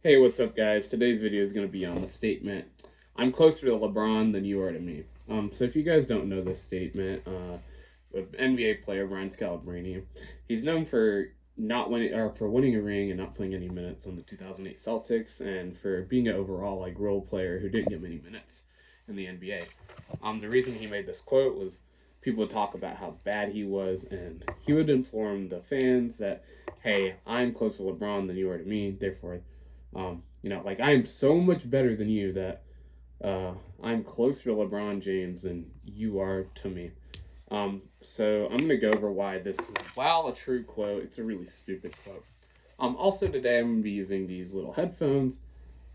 Hey, what's up, guys? Today's video is going to be on the statement, I'm closer to LeBron than you are to me. So if you guys don't know this statement, NBA player Brian Scalabrine, he's known for not winning or for winning a ring and not playing any minutes on the 2008 Celtics, and for being an overall role player who didn't get many minutes in the NBA. The reason he made this quote was people would talk about how bad he was, and he would inform the fans that, hey, I'm closer to LeBron than you are to me, therefore I'm so much better than you that I'm closer to LeBron James than you are to me. So I'm going to go over why this is, while a true quote, it's a really stupid quote. Also today I'm going to be using these little headphones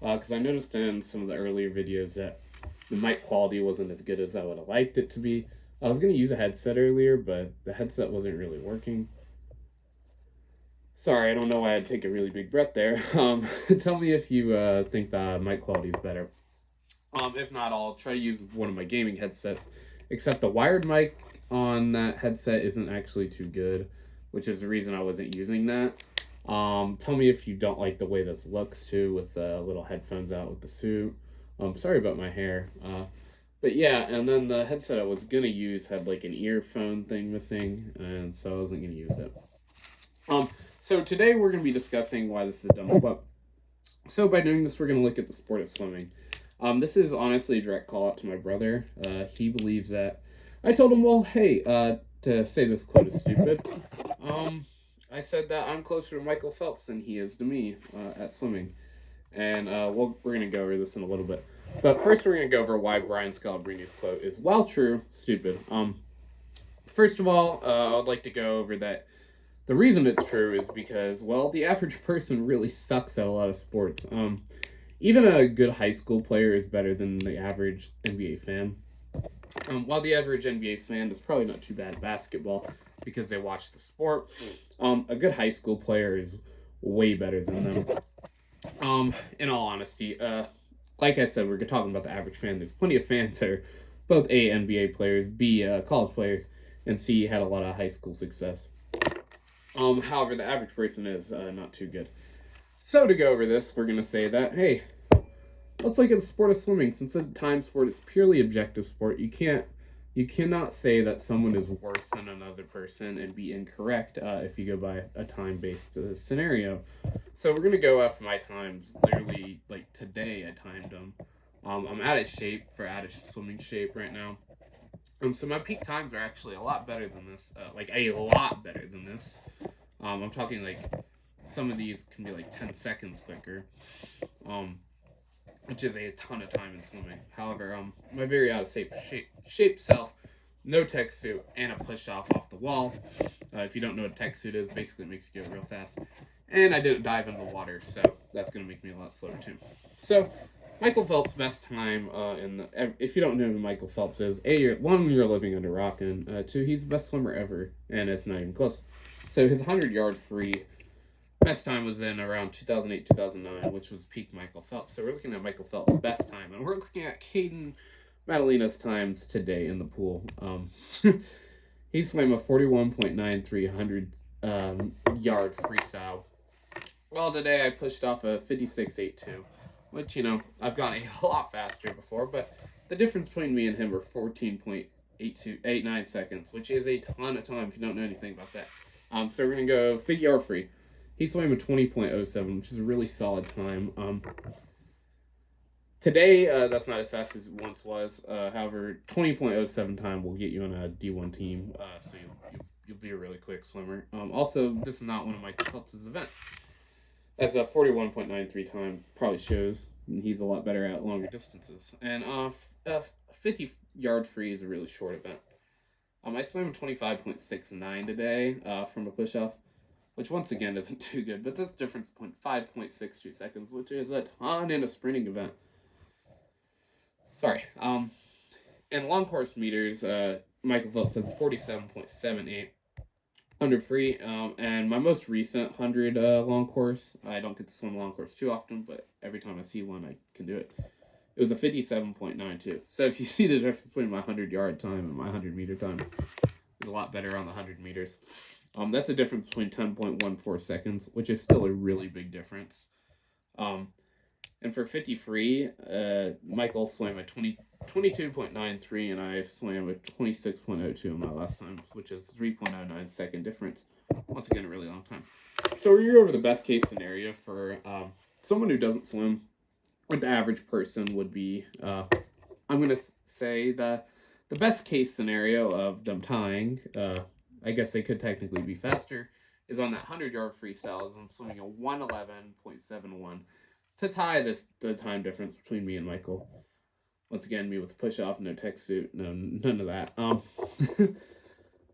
because I noticed in some of the earlier videos that the mic quality wasn't as good as I would have liked it to be. I was going to use a headset earlier, but the headset wasn't really working. Sorry, I don't know why I'd take a really big breath there. Tell me if you think the mic quality is better. If not, I'll try to use one of my gaming headsets. Except the wired mic on that headset isn't actually too good, which is the reason I wasn't using that. Tell me if you don't like the way this looks too, with the little headphones out with the suit. Sorry about my hair. But yeah, and then the headset I was gonna use had like an earphone thing missing, and so I wasn't gonna use it. So today we're going to be discussing why this is a dumb quote. So by doing this, we're going to look at the sport of swimming. This is honestly a direct call out to my brother. He believes that I told him, well, hey, to say this quote is stupid. I said that I'm closer to Michael Phelps than he is to me at swimming. And we're going to go over this in a little bit. But first, we're going to go over why Brian Scalabrine's quote is, while true, stupid. First of all, I'd like to go over that. The reason it's true is because, well, the average person really sucks at a lot of sports. Even a good high school player is better than the average NBA fan. While the average NBA fan is probably not too bad at basketball because they watch the sport, a good high school player is way better than them. In all honesty, like I said, we're talking about the average fan. There's plenty of fans that are both A, NBA players, B, college players, and C, had a lot of high school success. However, the average person is not too good. So to go over this, we're going to say that, hey, let's look at the sport of swimming. Since it's a time sport, it's purely objective sport. You cannot say that someone is worse than another person and be incorrect if you go by a time-based scenario. So we're going to go after my times. Literally, like today, I timed them. I'm out of swimming shape right now. So my peak times are actually a lot better than this. A lot better than this. I'm talking like some of these can be like 10 seconds quicker, which is a ton of time in swimming. However, my very out of shape self, no tech suit, and a push off the wall. If you don't know what a tech suit is, basically it makes you go real fast. And I didn't dive into the water, so that's going to make me a lot slower too. So Michael Phelps' best time if you don't know who Michael Phelps is, you're living under a rock, and two, he's the best swimmer ever, and it's not even close. So his 100-yard free best time was in around 2008, 2009, which was peak Michael Phelps. So we're looking at Michael Phelps' best time, and we're looking at Caden Madalina's times today in the pool. He swam a 41.93 yard freestyle. Well, today I pushed off a 56.82. Which, I've gone a lot faster before, but the difference between me and him are 14.89 seconds, which is a ton of time if you don't know anything about that. So we're going to go 50-yard free. He swam a 20.07, which is a really solid time. Today, that's not as fast as it once was. However, 20.07 time will get you on a D1 team, so you'll be a really quick swimmer. Also, this is not one of Michael Phelps' events. As a 41.93 time probably shows he's a lot better at longer distances. And 50-yard free is a really short event. I swam 25.69 today from a push-off, which once again isn't too good, but that's the difference between 5.62 seconds, which is a ton in a sprinting event. Sorry. In long course meters, Michael Phelps has a 47.78. 100 free, and my most recent 100 long course, I don't get to swim long course too often, but every time I see one, I can do it. It was a 57.92. So if you see the difference between my 100-yard time and my 100-meter time, it's a lot better on the 100 meters. That's a difference between 10.14 seconds, which is still a really big difference. Um, and for 50 free, Michael swam a 22.93, and I swam a 26.02 in my last time, which is 3.09 second difference. Once again, a really long time. So we're over the best case scenario for someone who doesn't swim. What the average person would be. I'm gonna say the best case scenario of them tying. I guess they could technically be faster. Is on that 100-yard freestyle. Is I'm swimming a 111.71 to tie the time difference between me and Michael. Once again, me with push off, no tech suit, no none of that.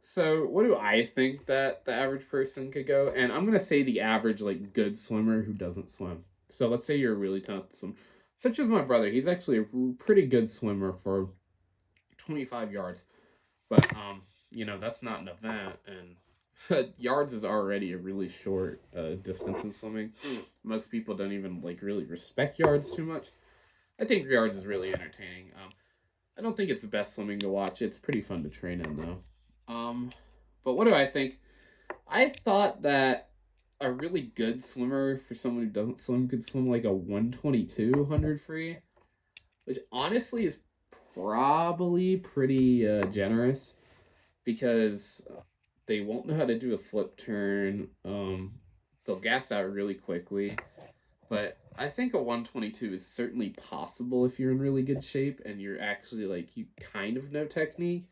So what do I think that the average person could go? And I'm gonna say the average like good swimmer who doesn't swim. So let's say you're a really talented swimmer, such as my brother. He's actually a pretty good swimmer for 25 yards, but that's not an event, and yards is already a really short distance in swimming. Most people don't even like really respect yards too much. I think yards is really entertaining. I don't think it's the best swimming to watch. It's pretty fun to train in though. But what do I think? I thought that a really good swimmer for someone who doesn't swim could swim like a 122 100 free, which honestly is probably pretty generous because they won't know how to do a flip turn. They'll gas out really quickly, but I think a 122 is certainly possible if you're in really good shape and you're actually like you kind of know technique,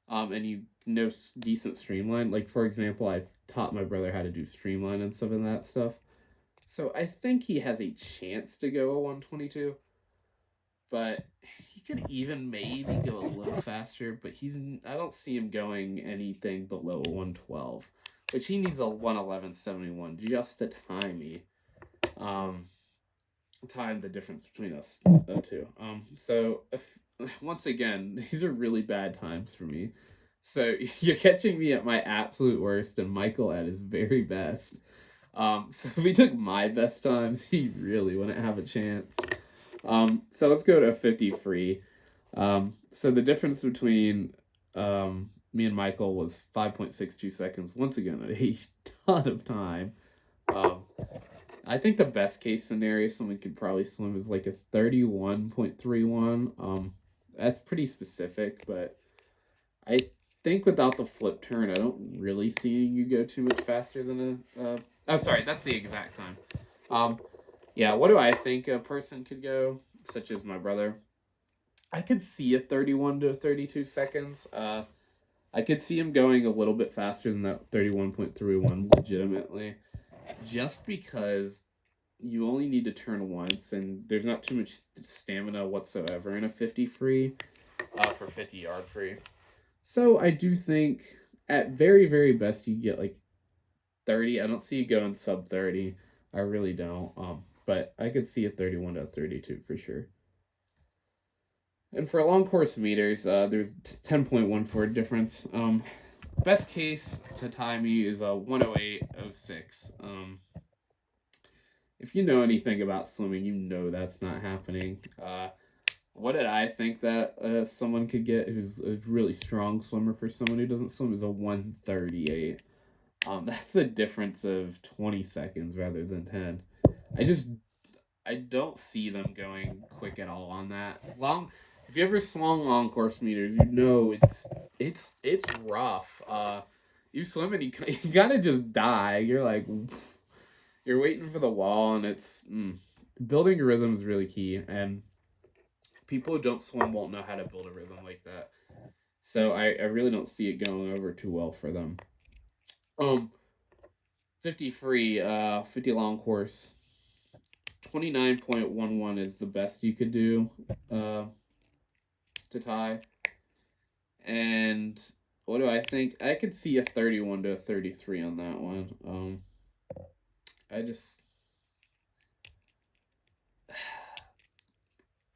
and you know decent streamline. Like for example, I've taught my brother how to do streamline and some of that stuff, so I think he has a chance to go a 122. But he could even maybe go a little faster. But I don't see him going anything below a 112, which he needs a 111.71 just to time me. Um, Time the difference between us two. So once again, these are really bad times for me. So you're catching me at my absolute worst and Michael at his very best. So if we took my best times, he really wouldn't have a chance. So let's go to a 50 free. So the difference between me and Michael was 5.62 seconds. Once again, a ton of time. Um, I think the best case scenario someone could probably swim is like a 31.31. That's pretty specific, but I think without the flip turn, I don't really see you go too much faster than oh, sorry, that's the exact time. Um, yeah, what do I think a person could go, such as my brother? I could see a 31 to 32 seconds. I could see him going a little bit faster than that 31.31 legitimately, just because you only need to turn once, and there's not too much stamina whatsoever in a 50 free for 50-yard free. So I do think at very, very best you get like 30. I don't see you going sub 30. I really don't. But I could see a 31 to 32 for sure. And for long course meters, there's 10.14 difference. Best case to tie me is a 108.06. If you know anything about swimming, you know that's not happening. What did I think that someone could get who's a really strong swimmer for someone who doesn't swim is a 138. That's a difference of 20 seconds rather than 10. I don't see them going quick at all on that. If you ever swung long course meters, you know it's rough. You swim and you gotta just die. You're waiting for the wall, and building a rhythm is really key. And people who don't swim won't know how to build a rhythm like that. So I really don't see it going over too well for them. 50 free, 50 long course. 29.11 is the best you could do to tie. And what do I think? I could see a 31 to a 33 on that one. I just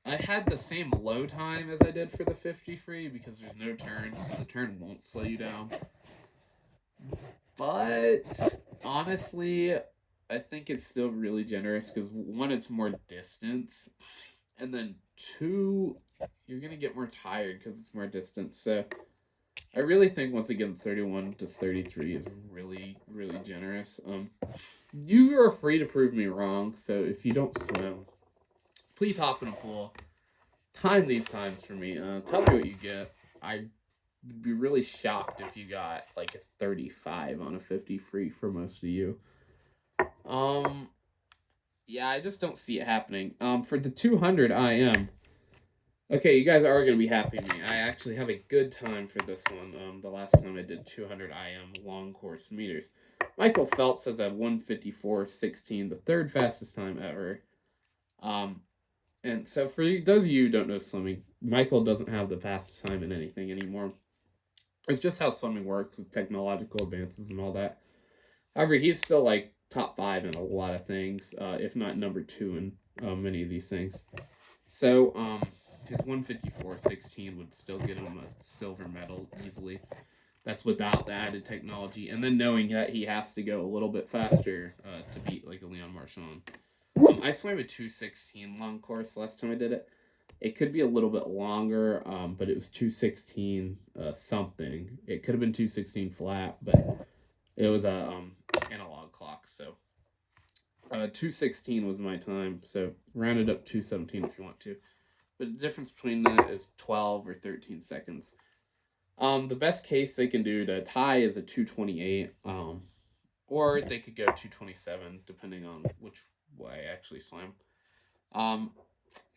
I had the same low time as I did for the 50 free because there's no turn, so the turn won't slow you down. But honestly, I think it's still really generous because one, it's more distance, and then two, you're gonna get more tired because it's more distance. So I really think once again 31 to 33 is really really generous. You are free to prove me wrong. So if you don't swim, please hop in a pool. Time these times for me. Tell me what you get. I'd be really shocked if you got like a 35 on a 50 free for most of you. Um, yeah, I just don't see it happening. For the 200 IM, okay, you guys are gonna be happy with me. I actually have a good time for this one. The last time I did 200 IM long course meters, Michael Phelps has a 154.16, the third fastest time ever. Um, and so for those of you who don't know swimming, Michael doesn't have the fastest time in anything anymore. It's just how swimming works with technological advances and all that. However, he's still like top five in a lot of things, if not number two in many of these things. So, his 154.16 would still get him a silver medal easily. That's without the added technology, and then knowing that he has to go a little bit faster to beat like a Leon Marchand. I swam a 216 long course last time I did it. It could be a little bit longer, but it was 216 something. It could have been 216 flat, but it was a analog clock, so 216 was my time. So rounded up 217 if you want to. But the difference between that is 12 or 13 seconds. The best case they can do to tie is a 228, or they could go 227 depending on which way I actually swam.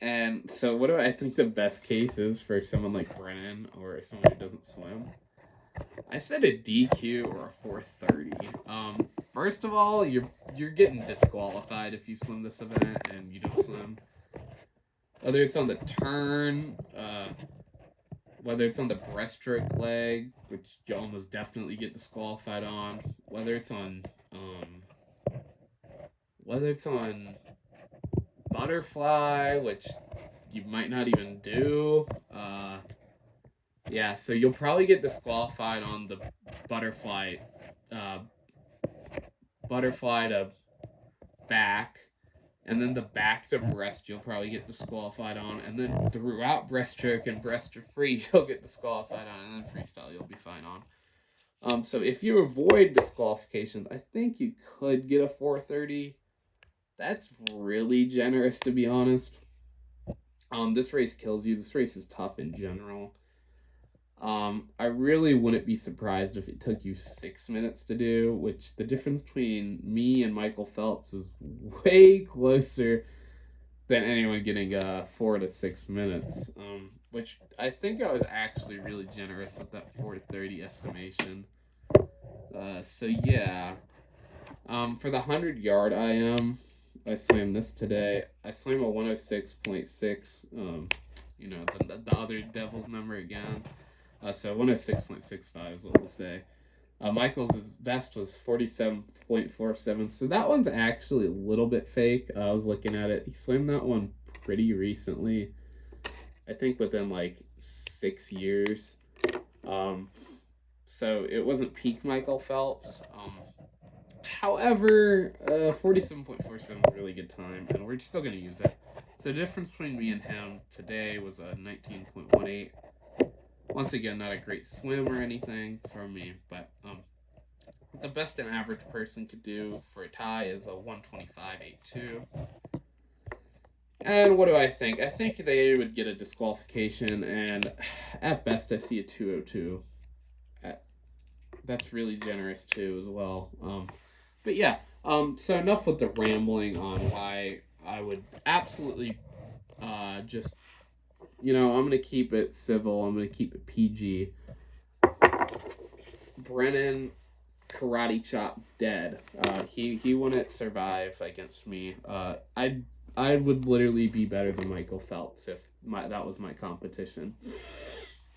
And so what do I think the best case is for someone like Brennan or someone who doesn't swim? I said a DQ or a 430. First of all, you're getting disqualified if you swim this event and you don't swim. Whether it's on the turn, whether it's on the breaststroke leg, which you almost definitely get disqualified on, whether it's on butterfly, which you might not even do. Yeah, so you'll probably get disqualified on the butterfly, uh, butterfly to back, and then the back to breast you'll probably get disqualified on, and then throughout breaststroke and breast to free you'll get disqualified on, and then freestyle you'll be fine on. So if you avoid disqualifications, I think you could get a 430. That's really generous, to be honest. This race kills you. This race is tough in general. I really wouldn't be surprised if it took you 6 minutes to do, which the difference between me and Michael Phelps is way closer than anyone getting 4 to 6 minutes. Which I think I was actually really generous with that 4:30 estimation. So yeah. For the 100-yard I swam this today. I swam a 106.6. The other devil's number again. So 106.65 is what we'll say. Michael's best was 47.47. So that one's actually a little bit fake. I was looking at it. He swam that one pretty recently. I think within like 6 years. So it wasn't peak Michael Phelps. However, 47.47 is a really good time, and we're still going to use it. So the difference between me and him today was a 19.18. Once again, not a great swim or anything from me, but the best an average person could do for a tie is a 125.82. And what do I think? I think they would get a disqualification, and at best I see a 202. That's really generous too as well. But yeah, so enough with the rambling on why I would absolutely just, I'm going to keep it civil. I'm going to keep it PG. Brennan, karate chop, dead. He wouldn't survive against me. I would literally be better than Michael Phelps if that was my competition.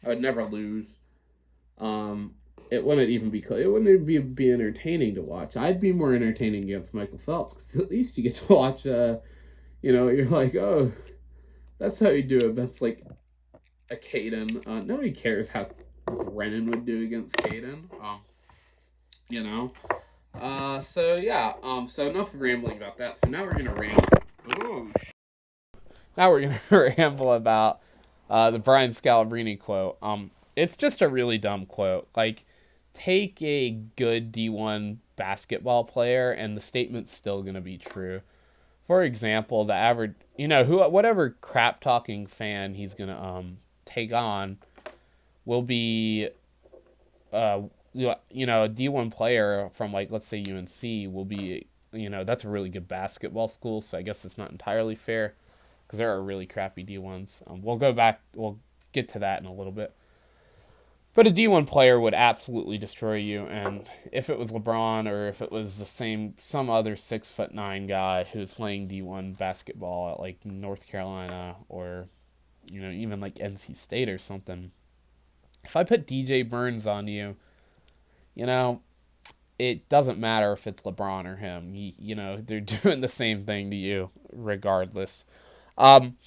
I would never lose. It wouldn't even be be entertaining to watch. I'd be more entertaining against Michael Phelps because at least you get to watch. You're like, oh, that's how you do it. That's like a Caden. Nobody cares how Brennan would do against Caden. So yeah. So enough rambling about that. So now we're gonna ramble. Ooh. Now we're gonna ramble about the Brian Scalabrine quote. it's just a really dumb quote. Like, take a good D1 basketball player, and the statement's still going to be true. For example, the average, whatever crap talking fan he's going to take on will be, uh, a D1 player from, like, let's say UNC will be, that's a really good basketball school, so I guess it's not entirely fair because there are really crappy D1s. We'll get to that in a little bit. But a D1 player would absolutely destroy you, and if it was LeBron or if it was some other 6'9" guy who's playing D1 basketball at like North Carolina or even like NC State or something, if I put DJ Burns on you, you know it doesn't matter if it's LeBron or him. They're doing the same thing to you regardless. Um,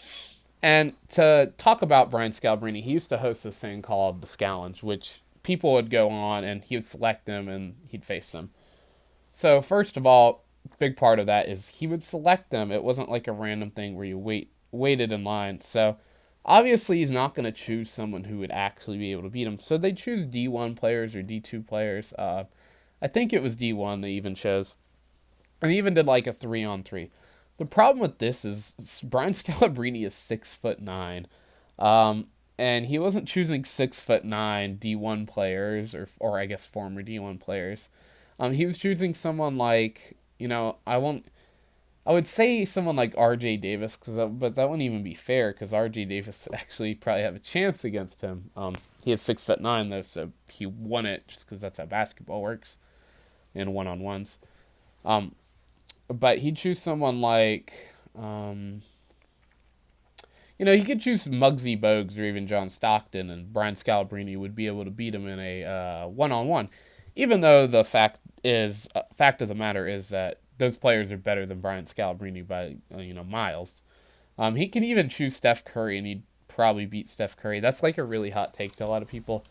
And to talk about Brian Scalabrine, he used to host this thing called the Scallenge, which people would go on and he would select them and he'd face them. So first of all, big part of that is he would select them. It wasn't like a random thing where you waited in line. So obviously he's not going to choose someone who would actually be able to beat him. So they choose D1 players or D2 players. I think it was D1 they even chose. And he even did like a 3-on-3. The problem with this is Brian Scalabrine is 6'9", and he wasn't choosing 6'9" D1 players or I guess former D1 players. He was choosing someone like I would say someone like R.J. Davis, but that wouldn't even be fair because R.J. Davis would actually probably have a chance against him. He is 6'9" though, so he won it just because that's how basketball works in one-on-ones. Um, but he'd choose someone like, he could choose Muggsy Bogues or even John Stockton, and Brian Scalabrine would be able to beat him in a one-on-one. Even though the fact of the matter is that those players are better than Brian Scalabrine by miles. He can even choose Steph Curry, and he'd probably beat Steph Curry. That's like a really hot take to a lot of people.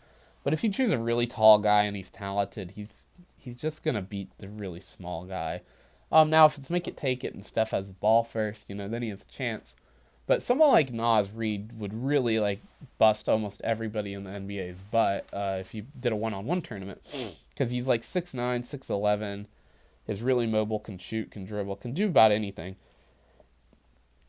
But if you choose a really tall guy and he's talented, he's just gonna beat the really small guy. Now if it's make it take it and Steph has the ball first, then he has a chance. But someone like Nas Reed would really like bust almost everybody in the NBA's butt if you did a one-on-one tournament, because he's like 6'9", 6'11", is really mobile, can shoot, can dribble, can do about anything.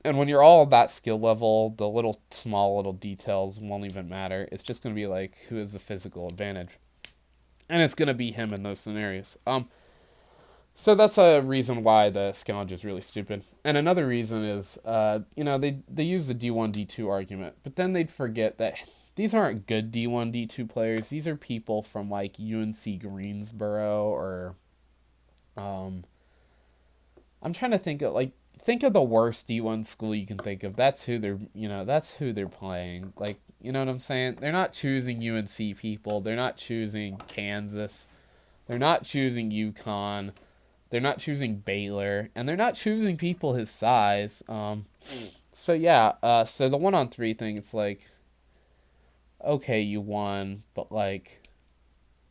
And when you're all at that skill level, the small little details won't even matter. It's just going to be like who has the physical advantage, and it's going to be him in those scenarios. So that's a reason why the Scallenge is really stupid. And another reason is, they use the D1, D2 argument, but then they'd forget that these aren't good D1, D2 players. These are people from like UNC Greensboro or, I'm trying to think of the worst D1 school you can think of. That's who they're playing. Like, you know what I'm saying? They're not choosing UNC people. They're not choosing Kansas. They're not choosing UConn. They're not choosing Baylor, and they're not choosing people his size. So yeah, so the 1-on-3 thing, it's like, okay, you won, but like,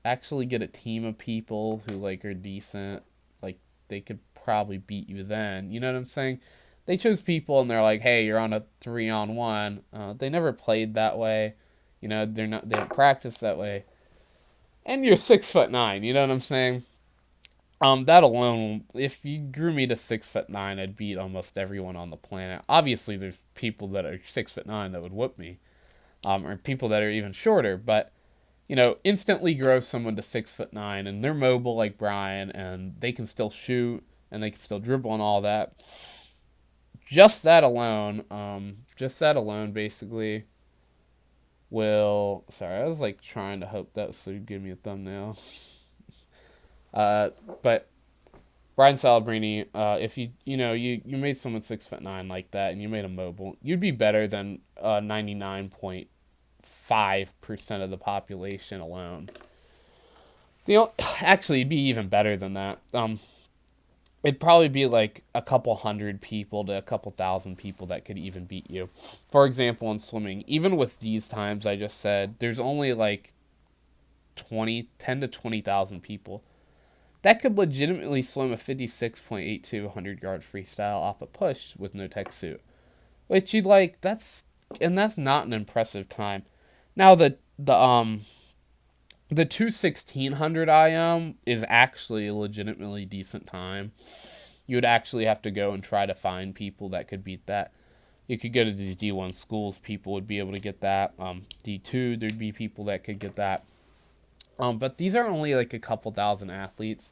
actually get a team of people who like are decent. Like they could probably beat you then. You know what I'm saying? They chose people, and they're like, hey, you're on a 3-on-1. They never played that way. They don't practice that way. And you're 6'9". You know what I'm saying? That alone, if you grew me to 6'9", I'd beat almost everyone on the planet. Obviously, there's people that are 6'9" that would whoop me, or people that are even shorter. But instantly grow someone to 6'9", and they're mobile like Brian, and they can still shoot and they can still dribble and all that. Just that alone, basically will. Sorry, I was like trying to hope that would give me a thumbnail. But Brian Scalabrine, if you made someone 6'9" like that and you made him mobile, you'd be better than 99.5% of the population alone. Actually, it'd be even better than that. It'd probably be like a couple hundred people to a couple thousand people that could even beat you. For example, in swimming, even with these times I just said, there's only like 10 to 20,000 people that could legitimately swim a 56.82 100-yard freestyle off a push with no tech suit. Which that's not an impressive time. Now, the the 2:1600 IM is actually a legitimately decent time. You would actually have to go and try to find people that could beat that. You could go to these D1 schools, people would be able to get that. D2, there'd be people that could get that. But these are only like a couple thousand athletes.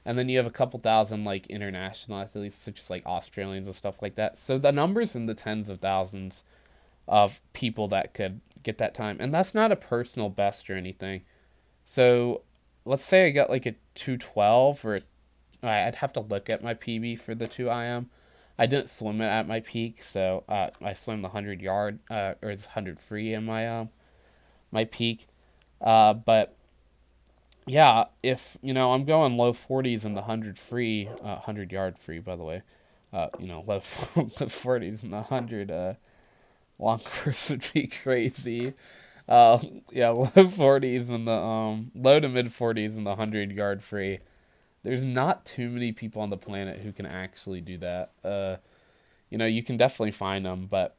And then you have a couple thousand like international athletes, such as like Australians and stuff like that. So the numbers in the tens of thousands of people that could get that time. And that's not a personal best or anything. So let's say I got like a 212 or I'd have to look at my PB for the 2 IM. I didn't swim it at my peak, so I swam the 100 yard or the 100 free in my peak. But yeah, if I'm going low 40s in the 100 free, 100 yard free, by the way. Low 40s in the 100 long course would be crazy. Yeah, low 40s in the low to mid 40s in the 100 yard free. There's not too many people on the planet who can actually do that. You can definitely find them, but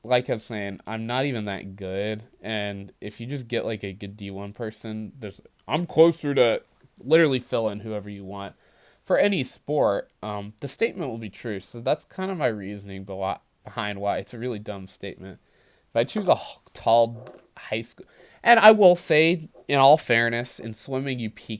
like I was saying, I'm not even that good. And if you just get like a good D1 person, I'm closer to literally fill in whoever you want for any sport. The statement will be true. So that's kind of my reasoning behind why it's a really dumb statement. If I choose a tall high school, and I will say, in all fairness, in swimming you peak